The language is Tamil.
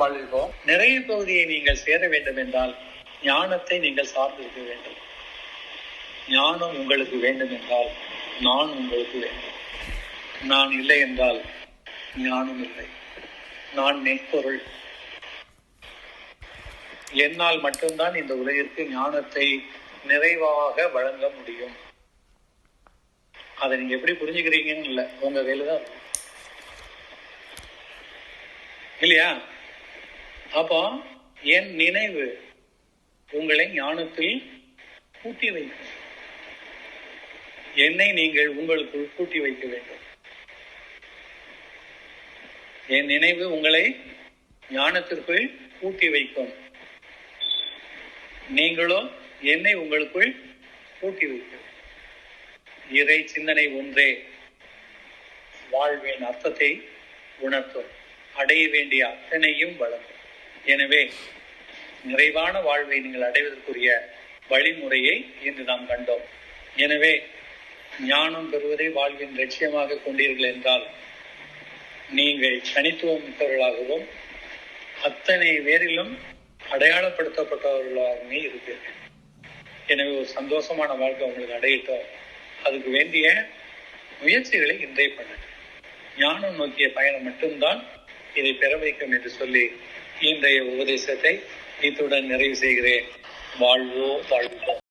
வாழ்வோம் வாழ்வோம். நிறைய பகுதியை நீங்கள் சேர வேண்டும் என்றால் ஞானத்தை நீங்கள் சார்ந்திருக்க வேண்டும். ஞானம் உங்களுக்கு வேண்டும் என்றால் நான் உங்களுக்கு வேண்டும். நான் இல்லை என்றால் ஞானம் இல்லை. நான் மெய்ப்பொருள். என்னால் மட்டும்தான் இந்த உலகிற்கு ஞானத்தை நிறைவாக வழங்க முடியும். அதை நீங்க எப்படி புரிஞ்சுக்கிறீங்கன்னு இல்லை, உங்க கையில தான் இல்லையா? அப்போ என் நினைவு உங்களை ஞானத்தில் கூட்டி வைக்கும். என்னை நீங்கள் உங்களுக்குள் கூட்டி வைக்க வேண்டும். என் நினைவு உங்களை ஞானத்திற்குள் கூட்டி வைக்கும். நீங்களோ என்னை உங்களுக்குள் கூட்டி வைக்கும். இறை சிந்தனை ஒன்றே வாழ்வின் அர்த்தத்தை உணர்த்தும், அடைய வேண்டிய அத்தனையும் வழங்கும். எனவே நிறைவான வாழ்வை நீங்கள் அடைவதற்குரிய வழிமுறையை இன்று நாம் கண்டோம். எனவே ஞானம் பெறுவதை வாழ்வின் லட்சியமாக கொண்டீர்கள் என்றால் நீங்கள் தனித்துவம் மிக்கவர்களாகவும் அத்தனை பேரிலும் அடையாளப்படுத்தப்பட்டவர்களாகவே இருப்பீர்கள். எனவே ஒரு சந்தோஷமான வாழ்க்கை உங்களுக்கு அடையட்டும். அதுக்கு வேண்டிய முயற்சிகளை இன்றைய பண்ணுங்க. ஞானம் நோக்கிய பயணம் மட்டும்தான் இதை பெற வைக்கும் என்று சொல்லி இன்றைய உபதேசத்தை இத்துடன் நிறைவு செய்கிறேன். வாழ்வோம் வாழ்வோம்.